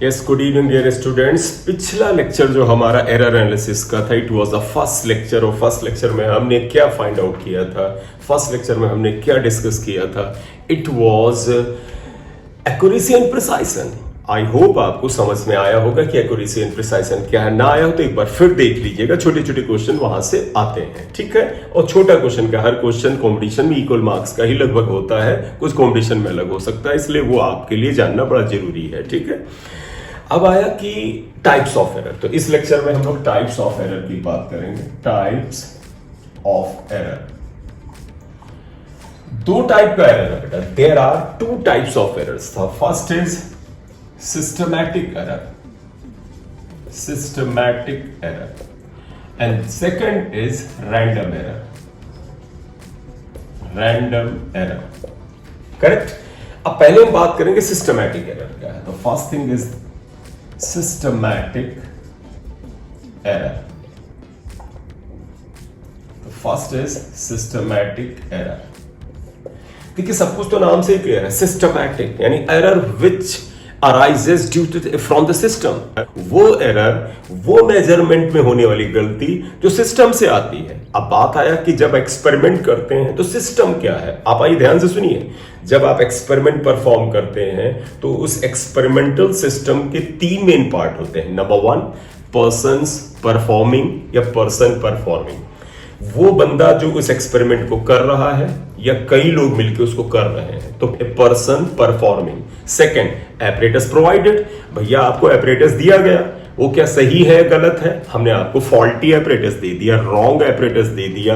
Yes, good evening dear students. पिछला lecture जो हमारा एरर एनालिसिस का था, it was the first lecture. और फर्स्ट लेक्चर में हमने क्या फाइंड आउट किया था, फर्स्ट लेक्चर में हमने क्या डिस्कस किया था, it was accuracy and precision. I hope आपको समझ में आया होगा कि एक्यूरेसी एंड प्रिसाइजन क्या है। ना आया हो तो एक बार फिर देख लीजिएगा, छोटे छोटे क्वेश्चन वहां से आते हैं, ठीक है। और छोटा क्वेश्चन का हर क्वेश्चन कंपटीशन में इक्वल मार्क्स का ही लगभग होता है, कुछ कंपटीशन में अलग हो सकता है, इसलिए वो आपके लिए जानना बड़ा जरूरी है, ठीक है। अब आया कि टाइप्स ऑफ एरर। तो इस लेक्चर में हम लोग टाइप्स ऑफ एरर की बात करेंगे। टाइप्स ऑफ एरर, दो टाइप का एरर है बेटा। There are two types of errors. First is systematic error, systematic error, and second is random error, random error. Correct. अब पहले हम बात करेंगे सिस्टमैटिक एरर क्या है। तो first thing is systematic error. तो फर्स्ट इज सिस्टमैटिक एरर। देखिए, सब कुछ तो नाम से ही क्लियर है। सिस्टमैटिक यानी error which arises due to from the system। वो एरर, वो मेजरमेंट में होने वाली गलती जो सिस्टम से आती है। अब बात आया कि जब एक्सपेरिमेंट करते हैं तो सिस्टम क्या है। आप आइए ध्यान से सुनिए। जब आप एक्सपेरिमेंट परफॉर्म करते हैं तो उस एक्सपेरिमेंटल सिस्टम के तीन मेन पार्ट होते हैं। नंबर वन, पर्सन्स परफॉर्मिंग या पर्सन परफॉर्मिंग। वो बंदा जो उस एक्सपेरिमेंट को कर रहा है या कई लोग मिलकर उसको कर रहे हैं, तो person performing. Second, apparatus provided. भैया आपको एपरेटस दिया गया, वो क्या सही है गलत है, हमने आपको फॉल्टी एपरेटस दे दिया, रॉन्ग एपरेटस दे दिया,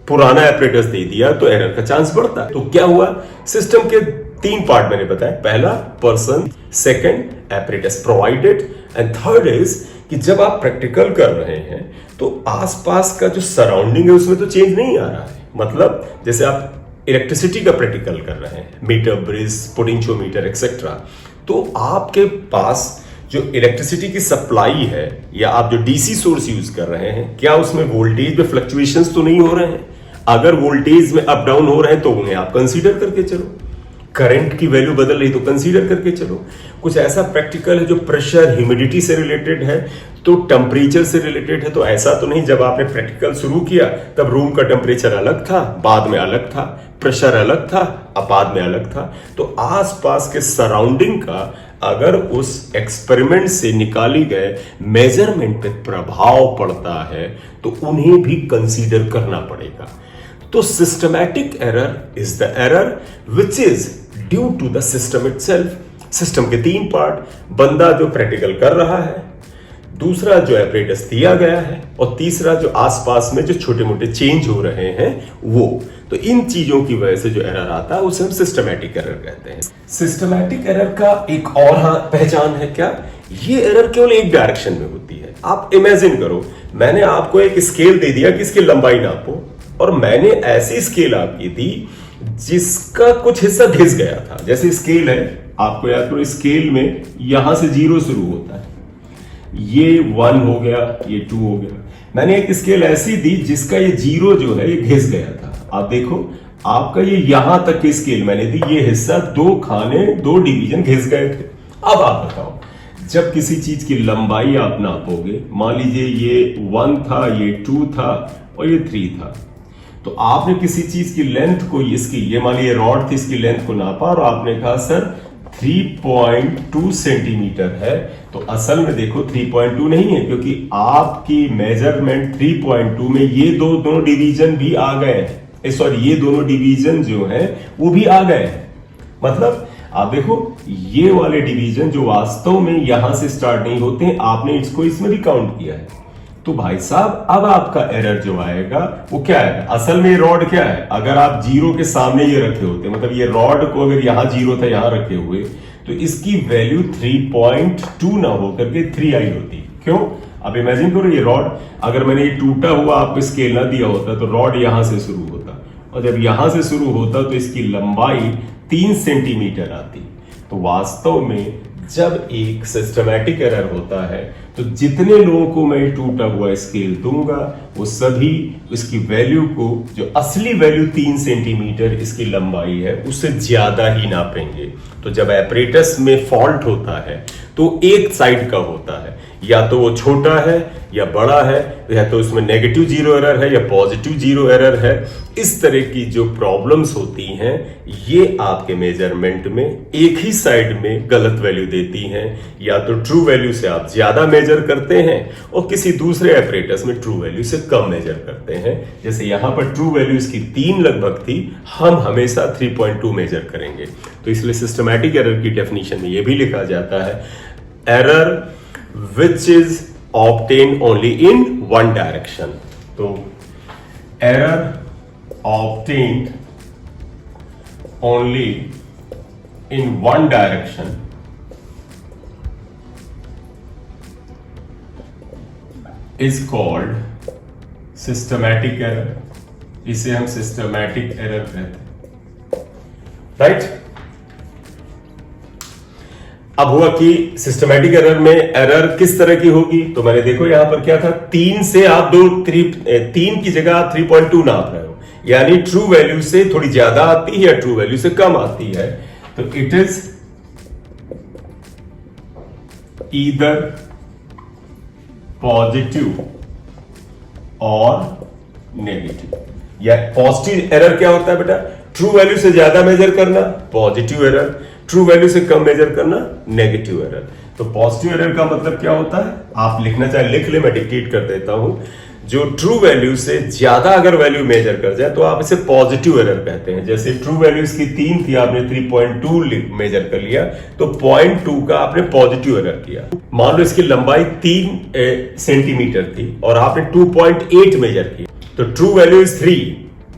पुराना एपरेटस दे दिया, तो एरर का चांस बढ़ता है। तो क्या हुआ, सिस्टम के तीन पार्ट मैंने बताया। पहला person, second apparatus provided, and third is कि जब आप प्रैक्टिकल कर रहे हैं तो आसपास का जो सराउंडिंग है उसमें तो चेंज नहीं आ रहा है। मतलब जैसे आप इलेक्ट्रिसिटी का प्रैक्टिकल कर रहे हैं, मीटर, ब्रिज, पोटेंशियोमीटर एक्सेट्रा, तो आपके पास जो इलेक्ट्रिसिटी की सप्लाई है या आप जो डीसी सोर्स यूज कर रहे हैं, क्या उसमें वोल्टेज में फ्लक्चुएशंस तो नहीं हो रहे हैं। अगर वोल्टेज में अप डाउन हो रहे हैं तो उन्हें आप कंसीडर करके चलो। करंट की वैल्यू बदल रही तो कंसीडर करके चलो। कुछ ऐसा प्रैक्टिकल है जो प्रेशर, ह्यूमिडिटी से रिलेटेड है, तो टेम्परेचर से रिलेटेड है, तो ऐसा तो नहीं जब आपने प्रैक्टिकल शुरू किया तब रूम का टेम्परेचर अलग था, बाद में अलग था, प्रेशर अलग था, अब बाद में अलग था। तो आसपास के सराउंडिंग का अगर उस एक्सपेरिमेंट से निकाली गए मेजरमेंट पे प्रभाव पड़ता है तो उन्हें भी कंसीडर करना पड़ेगा। तो systematic error is the error which is due to the system itself. System के तीन पार्ट, बंदा जो प्रैक्टिकल कर रहा है, दूसरा जो एपरेटस दिया गया है, और तीसरा जो आसपास में जो छोटे मोटे चेंज हो रहे हैं वो। तो इन चीजों की वजह से जो एरर आता है उसे हम सिस्टमैटिक एरर कहते हैं। सिस्टमैटिक एरर का एक और पहचान है क्या, ये एरर केवल एक डायरेक्शन में होती है। आप इमेजिन करो, मैंने आपको एक स्केल दे दिया कि इसकी लंबाई नापो, और मैंने ऐसी स्केल आपकी दी जिसका कुछ हिस्सा घिस गया था। जैसे स्केल है, आपको याद करो, स्केल में यहां से 0 शुरू होता है, ये 1 हो गया, ये 2 हो गया। मैंने एक स्केल ऐसी दी जिसका ये 0 जो है ये घिस गया था। आप देखो, आपका ये यहां तक की स्केल मैंने दी, ये हिस्सा 2 खाने, 2 डिवीजन घिस गए थे। अब आप बताओ, जब किसी चीज की लंबाई आप नापोगे, मान लीजिए ये 1 था, ये 2 था और ये 3 था, तो आपने किसी चीज की लेंथ को, इसकी ये मान लीजिए रॉड थी, इसकी लेंथ को नापा और आपने कहा सर 3.2 सेंटीमीटर है। तो असल में देखो 3.2 नहीं है, क्योंकि आपकी मेजरमेंट 3.2 में ये दोनों डिवीजन भी आ गए हैं। सॉरी, ये दोनों डिवीजन जो है वो भी आ गए हैं। मतलब आप देखो, ये वाले डिवीजन जो वास्तव में यहां से स्टार्ट नहीं होते हैं, आपने इसको इसमें भी काउंट किया है। तो भाई साहब, अब आपका एरर जो आएगा वो क्या है, असल में रॉड क्या है, अगर आप 0 के सामने ये रखे होते, मतलब ये रॉड को अगर यहां 0 था यहां रखे हुए, तो इसकी वैल्यू 3.2 ना होकर के 3 आई होती। क्यों? अब इमेजिन करो, ये रॉड अगर मैंने ये टूटा हुआ आपको स्केल ना दिया होता तो रॉड यहां से शुरू होता, और जब यहां से शुरू होता तो इसकी लंबाई 3 सेंटीमीटर आती। तो वास्तव में जब एक सिस्टमैटिक एरर होता है तो जितने लोगों को मैं टूटा हुआ स्केल दूंगा वो सभी इसकी वैल्यू को, जो असली वैल्यू 3 सेंटीमीटर इसकी लंबाई है, उससे ज्यादा ही नापेंगे। तो जब एपरेटस में फॉल्ट होता है तो एक साइड का होता है, या तो वो छोटा है या बड़ा है, या तो उसमें नेगेटिव जीरो एरर है या पॉजिटिव जीरो एरर है। इस तरह की जो प्रॉब्लम्स होती हैं ये आपके मेजरमेंट में एक ही साइड में गलत वैल्यू देती हैं, या तो ट्रू वैल्यू से आप ज्यादा मेजर करते हैं और किसी दूसरे एपरेटस में ट्रू वैल्यू से कम मेजर करते हैं। जैसे यहां पर ट्रू वैल्यू इसकी 3 लगभग थी, हम हमेशा 3.2 मेजर करेंगे। तो इसलिए सिस्टमैटिक एरर की डेफिनेशन में यह भी लिखा जाता है, error which is obtained only in one direction। तो error obtained only in one direction is called systematic error। इसे हम systematic error कहते हैं, राइट। अब हुआ कि सिस्टमैटिक एरर में एरर किस तरह की होगी, तो मैंने देखो यहां पर क्या था, 3 से आप 3 की जगह आप 3.2 नाप रहे हो, यानी ट्रू वैल्यू से थोड़ी ज्यादा आती है या ट्रू वैल्यू से कम आती है। तो इट इज ईदर पॉजिटिव और नेगेटिव। या पॉजिटिव एरर क्या होता है बेटा, ट्रू वैल्यू से ज्यादा मेजर करना पॉजिटिव एरर, ट्रू वैल्यू से कम मेजर करना नेगेटिव एरर। तो पॉजिटिव एरर का मतलब क्या होता है, आप लिखना चाहे लिख ले, मैं डिक्टेट कर देता हूं। जो ट्रू वैल्यू से ज्यादा अगर वैल्यू मेजर कर जाए तो आप इसे पॉजिटिव एरर कहते हैं। जैसे ट्रू वैल्यू इसकी 3 थी, आपने 3.2 मेजर कर लिया, तो 0.2 का आपने पॉजिटिव एरर किया। मान लो इसकी लंबाई 3 सेंटीमीटर थी और आपने 2.8 मेजर किया, तो true value is 3,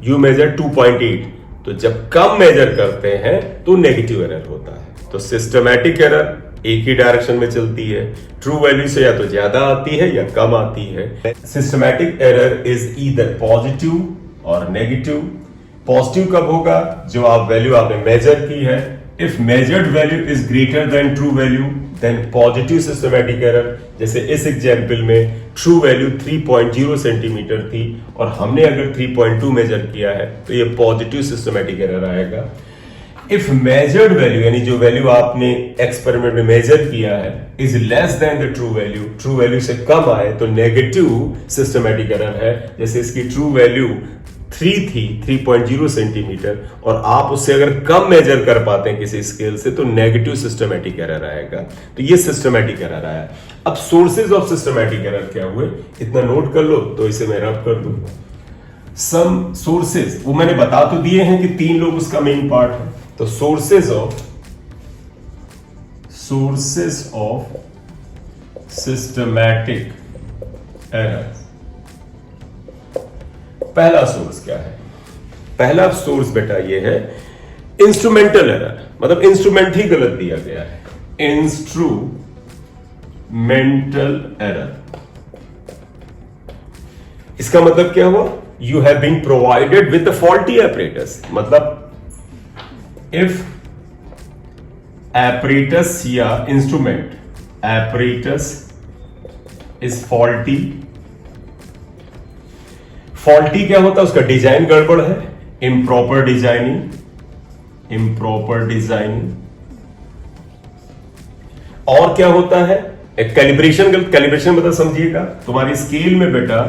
you measure 2.8। तो जब कम मेजर करते हैं तो नेगेटिव एरर होता है। तो सिस्टमैटिक एरर एक ही डायरेक्शन में चलती है, ट्रू वैल्यू से या तो ज्यादा आती है या कम आती है। Systematic error is either positive और नेगेटिव। पॉजिटिव कब होगा, जो आप वैल्यू आपने मेजर की है, if measured value is greater than true value then positive systematic error. जैसे इस एग्जाम्पल में ट्रू वैल्यू 3.0 सेंटीमीटर थी और हमने अगर 3.2 मेजर किया है तो ये पॉजिटिव सिस्टमैटिक एरर आएगा। इफ मेजर्ड वैल्यू, यानी जो वैल्यू आपने एक्सपेरिमेंट में मेजर किया है, is less than the true value, true value से कम आए तो नेगेटिव सिस्टमैटिक एरर है। जैसे इसकी ट्रू वैल्यू 3 थी, 3.0 सेंटीमीटर, और आप उससे अगर कम मेजर कर पाते हैं किसी स्केल से तो नेगेटिव सिस्टमैटिक एरर आएगा। तो ये सिस्टमैटिक एरर आया। अब सोर्सेज ऑफ सिस्टमैटिक एरर क्या हुए, इतना नोट कर लो तो इसे मैं रब कर दूं। सम सोर्सेज, वो मैंने बता तो दिए हैं कि 3 लोग उसका मेन पार्ट है। तो सोर्सेज ऑफ सिस्टमैटिक एरर। पहला सोर्स क्या है, पहला सोर्स बेटा ये है इंस्ट्रूमेंटल एरर, मतलब इंस्ट्रूमेंट ही गलत दिया गया है, इंस्ट्रूमेंटल एरर। इसका मतलब क्या हुआ, you have been provided with the faulty apparatus. मतलब इफ एपरेटस या instrument apparatus is faulty, faulty क्या होता है, उसका डिजाइन गड़बड़ है, इम्प्रॉपर डिजाइनिंग, इम्प्रॉपर डिजाइनिंग। और क्या होता है, कैलिब्रेशन गलत। कैलिब्रेशन मतलब समझिएगा, तुम्हारी स्केल में बेटा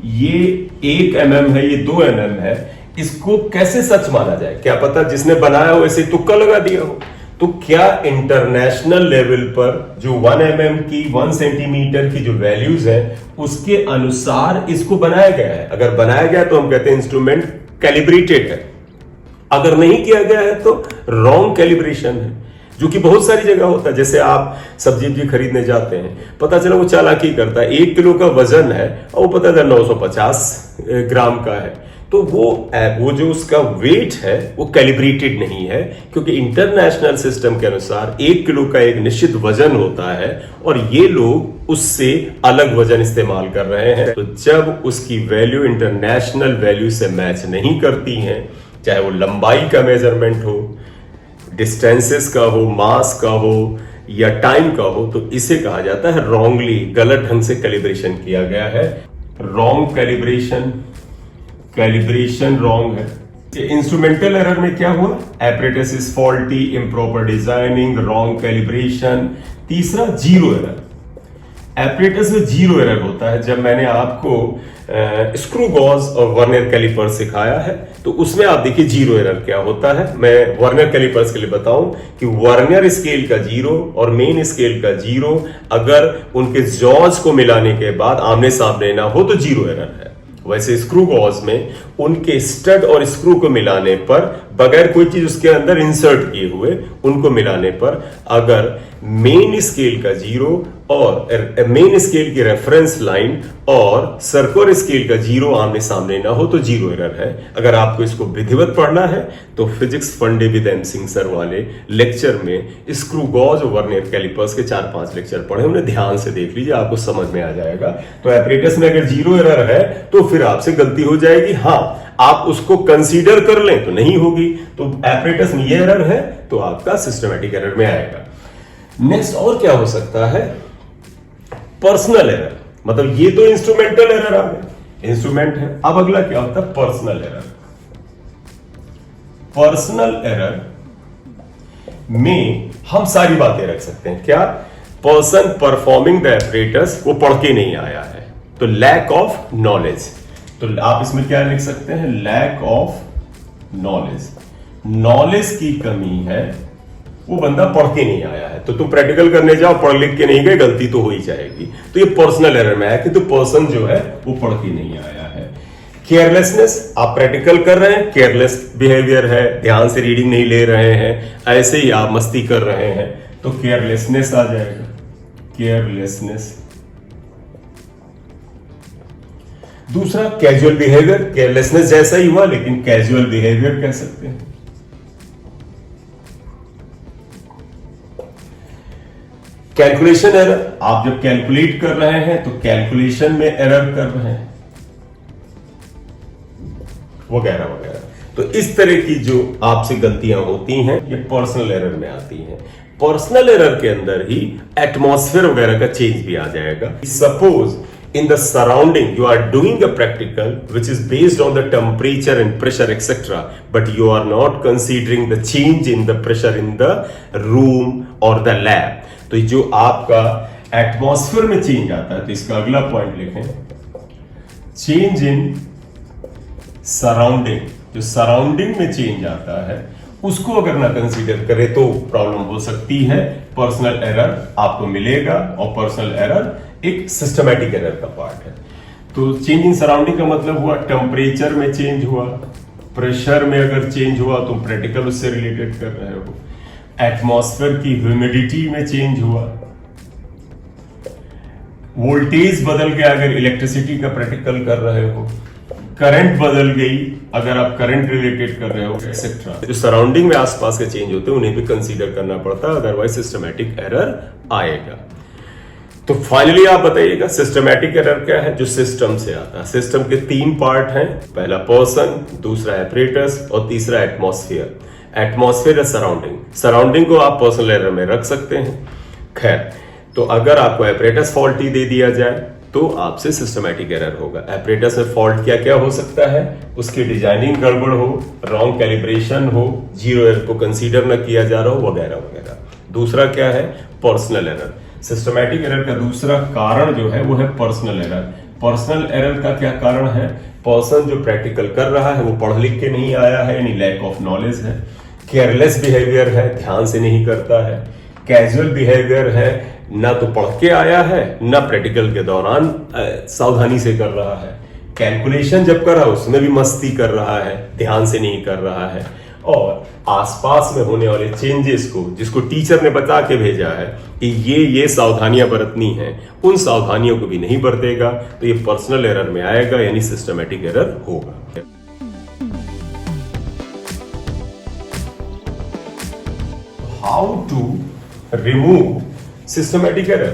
ये 1 mm है, ये 2 mm है, इसको कैसे सच माना जाए, क्या पता जिसने बनाया हो ऐसे तुक्का लगा दिया हो। तो क्या इंटरनेशनल लेवल पर जो 1 mm की 1 सेंटीमीटर की जो वैल्यूज है उसके अनुसार इसको बनाया गया है। अगर बनाया गया तो हम कहते हैं इंस्ट्रूमेंट कैलिब्रेटेड है, अगर नहीं किया गया है तो रॉन्ग कैलिब्रेशन है, जो कि बहुत सारी जगह होता है। जैसे आप सब्जी खरीदने जाते हैं, पता चला वो चालाकी करता है, 1 किलो का वजन है और वो पता चला 950 ग्राम का है, तो वो जो उसका वेट है वो कैलिब्रेटेड नहीं है, क्योंकि इंटरनेशनल सिस्टम के अनुसार 1 किलो का एक निश्चित वजन होता है और ये लोग उससे अलग वजन इस्तेमाल कर रहे हैं। तो जब उसकी वैल्यू इंटरनेशनल वैल्यू से मैच नहीं करती हैं, चाहे वो लंबाई का मेजरमेंट हो, डिस्टेंसेस का हो, मास का हो, या टाइम का हो तो इसे कहा जाता है रॉन्गली, गलत ढंग से कैलिब्रेशन किया गया है। रॉन्ग कैलिब्रेशन, कैलिब्रेशन रॉन्ग है। इंस्ट्रूमेंटल एरर में क्या हुआ? Apparatus is faulty, improper designing, wrong calibration. तीसरा जीरो एरर। एपरेटस में जीरो एरर होता है। जब मैंने आपको स्क्रू गॉज और वर्नियर कैलिपर सिखाया है तो उसमें आप देखिए जीरो एरर क्या होता है। मैं वर्नियर कैलिपर्स के लिए बताऊं कि वर्नियर स्केल का जीरो और मेन स्केल का जीरो अगर उनके जॉज को मिलाने के बाद आमने सामने ना हो तो जीरो एरर है। वैसे स्क्रू गॉज में उनके स्टड और स्क्रू को मिलाने पर, बगैर कोई चीज उसके अंदर इंसर्ट किए हुए उनको मिलाने पर, अगर मेन स्केल का जीरो और मेन स्केल की रेफरेंस लाइन और सर्कुलर स्केल का जीरो आमने सामने ना हो तो जीरो एरर है। अगर आपको इसको विधिवत पढ़ना है तो फिजिक्स फंडे विद एम सिंह सर वाले लेक्चर में स्क्रू गॉज और वर्नियर कैलिपर्स के 4-5 लेक्चर पढ़े, उन्हें ध्यान से देख लीजिए, आपको समझ में आ जाएगा। तो एपरेटस में अगर जीरो एरर है तो फिर आपसे गलती हो जाएगी। हाँ, आप उसको कंसीडर कर लें तो नहीं होगी। तो एपरेटस में ये एरर है तो आपका सिस्टमैटिक एरर में आएगा। नेक्स्ट और क्या हो सकता है? Personal error. मतलब ये तो इंस्ट्रूमेंटल एरर आ गए, इंस्ट्रूमेंट है। अब अगला क्या होता है? Personal error. पर्सनल एरर में हम सारी बातें रख सकते हैं। क्या? पर्सन परफॉर्मिंग द एपरेटस वो पढ़ के नहीं आया है तो लैक ऑफ नॉलेज। तो आप इसमें क्या लिख सकते हैं? Lack of knowledge. नॉलेज की कमी है, वो बंदा पढ़ के नहीं आया है। तो तुम प्रैक्टिकल करने जाओ, पढ़ लिख के नहीं गए, गलती तो हो ही जाएगी। तो ये पर्सनल एरर में आया कि तो पर्सन जो है वो पढ़ के नहीं आया है। केयरलेसनेस, आप प्रैक्टिकल कर रहे हैं, केयरलेस बिहेवियर है, ध्यान से रीडिंग नहीं ले रहे हैं, ऐसे ही आप मस्ती कर रहे हैं तो केयरलेसनेस आ जाएगा। केयरलेसनेस। दूसरा कैजुअल बिहेवियर, केयरलेसनेस जैसा ही हुआ लेकिन कैजुअल बिहेवियर कह सकते हैं। कैलकुलेशन एरर, आप जब कैलकुलेट कर रहे हैं तो कैलकुलेशन में एरर कर रहे हैं, वगैरह वगैरह। तो इस तरह की जो आपसे गलतियां होती हैं ये पर्सनल एरर में आती हैं। पर्सनल एरर के अंदर ही एटमॉस्फेयर वगैरह का चेंज भी आ जाएगा। Suppose in the surrounding you are doing a practical which is based on the temperature and pressure etc, but you are not considering the change in the pressure in the room or the lab। तो जो आपका atmosphere में change आता है तो इसका अगला point लिखें, चेंज इन सराउंडिंग। जो सराउंडिंग में चेंज आता है उसको अगर ना कंसीडर करें तो प्रॉब्लम हो सकती है। पर्सनल एरर आपको मिलेगा और पर्सनल एरर एक सिस्टमैटिक एरर का पार्ट है। तो चेंज इन सराउंडिंग का मतलब हुआ टेम्परेचर में चेंज हुआ, प्रेशर में अगर चेंज हुआ तो प्रैक्टिकल उससे रिलेटेड कर रहे हो, एटमॉस्फेयर की ह्यूमिडिटी में चेंज हुआ, वोल्टेज बदल गया अगर इलेक्ट्रिसिटी का प्रैक्टिकल कर रहे हो, करंट बदल गई अगर आप करंट रिलेटेड कर रहे हो एक्सेट्रा। जो सराउंडिंग में आसपास के चेंज होते हैं उन्हें भी कंसीडर करना पड़ता है, अदरवाइज सिस्टमैटिक एरर आएगा। तो फाइनली आप बताइएगा सिस्टमैटिक एरर क्या है? जो सिस्टम से आता है। सिस्टम के 3 पार्ट हैं, पहला पर्सन, दूसरा एपरेटस और तीसरा एटमॉस्फेयर। एटमॉस्फेयर या सराउंडिंग, सराउंडिंग को आप पर्सनल एरर में रख सकते हैं। खैर, तो अगर आपको एपरेटस फॉल्टी दे दिया जाए तो आपसे सिस्टमैटिक एरर होगा। एपरेटस में फॉल्ट क्या क्या हो सकता है? उसकी डिजाइनिंग गड़बड़ हो, रॉन्ग कैलिब्रेशन हो, जीरो एरर को कंसीडर न किया जा रहा हो, वगैरह वगैरह। दूसरा क्या है? Personal error. सिस्टमैटिक एरर का दूसरा कारण जो है वो है पर्सनल एरर। पर्सनल एरर का क्या कारण है? पर्सन जो प्रैक्टिकल कर रहा है वो पढ़ लिख के नहीं आया है, यानी लैक ऑफ नॉलेज है। केयरलेस बिहेवियर है, ध्यान से नहीं करता है। कैजुअल बिहेवियर है, ना तो पढ़ के आया है ना प्रैक्टिकल के दौरान सावधानी से कर रहा है। कैलकुलेशन जब कर रहा है उसमें भी मस्ती कर रहा है, ध्यान से नहीं कर रहा है। और आसपास में होने वाले चेंजेस को, जिसको टीचर ने बता के भेजा है कि ये सावधानियां बरतनी हैं, उन सावधानियों को भी नहीं बरतेगा तो ये पर्सनल एरर में आएगा, यानी सिस्टमैटिक एरर होगा। How to remove systematic error?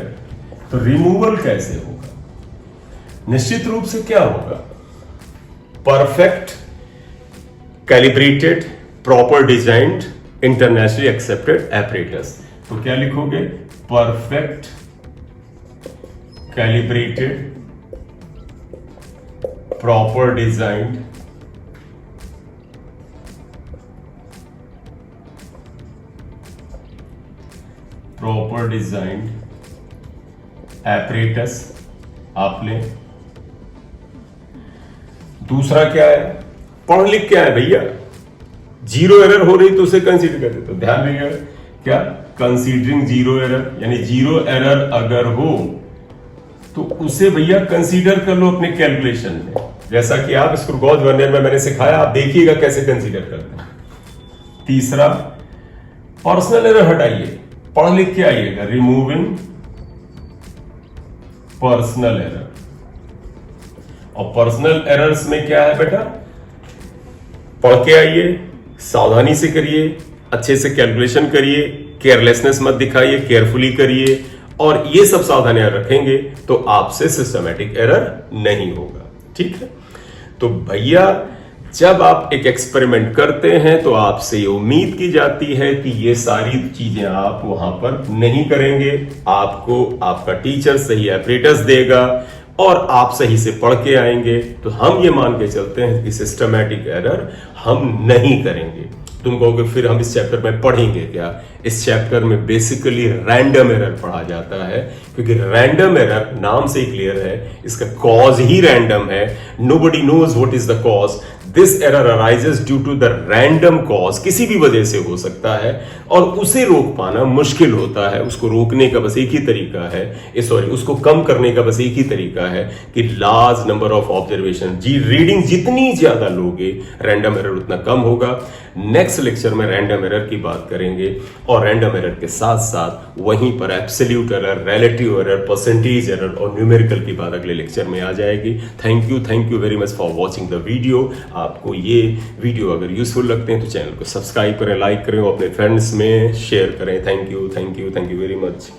तो रिमूवल कैसे होगा? निश्चित रूप से क्या होगा? Perfect, calibrated, proper designed, internationally accepted apparatus. तो क्या लिखोगे? perfect calibrated proper designed apparatus आप लें। दूसरा क्या है, पढ़ लिख क्या है भैया, जीरो एरर हो रही तो उसे कंसीडर कर दे। तो ध्यान रखिएगा क्या, कंसीडरिंग जीरो एरर, यानी जीरो एरर अगर हो तो उसे भैया कंसीडर कर लो अपने कैलकुलेशन में, जैसा कि आप इसको गॉस वर्नियर में मैंने सिखाया, आप देखिएगा कैसे कंसीडर करते हैं। तीसरा, पर्सनल एरर हटाइए, पढ़ लिख के आइएगा, रिमूविंग पर्सनल एरर। और पर्सनल एरर्स में क्या है बेटा, पढ़ के आइए, सावधानी से करिए, अच्छे से कैलकुलेशन करिए, केयरलेसनेस मत दिखाइए, केयरफुली करिए, और ये सब सावधानियां रखेंगे तो आपसे सिस्टमैटिक एरर नहीं होगा। ठीक है, तो भैया जब आप एक एक्सपेरिमेंट करते हैं तो आपसे ये उम्मीद की जाती है कि ये सारी चीजें आप वहां पर नहीं करेंगे, आपको आपका टीचर सही एपरेटस देगा और आप सही से पढ़ के आएंगे। तो हम ये मान के चलते हैं कि सिस्टमैटिक एरर हम नहीं करेंगे। तुम कहोगे फिर हम इस चैप्टर में पढ़ेंगे क्या? इस चैप्टर में बेसिकली रैंडम एरर पढ़ा जाता है, क्योंकि रैंडम एरर नाम से ही क्लियर है, इसका कॉज ही रैंडम है। Nobody knows what is the cause, this error arises due to the random cause, किसी भी वजह से हो सकता है और उसे रोक पाना मुश्किल होता है। उसको रोकने का बस एक ही तरीका है, उसको कम करने का बस एक ही तरीका है कि large number of observation, reading जितनी ज्यादा लोगे रैंडम एरर उतना कम होगा। नेक्स्ट लेक्चर में रैंडम एरर की बात करेंगे और रैंडम एरर के साथ साथ वहीं पर absolute error, relative error, percentage error और न्यूमेरिकल की बात अगले लेक्चर में आ जाएगी। Thank you very much for watching the video. आपको ये वीडियो अगर यूजफुल लगते हैं तो चैनल को सब्सक्राइब करें, लाइक करें और अपने फ्रेंड्स में शेयर करें। Thank you very much.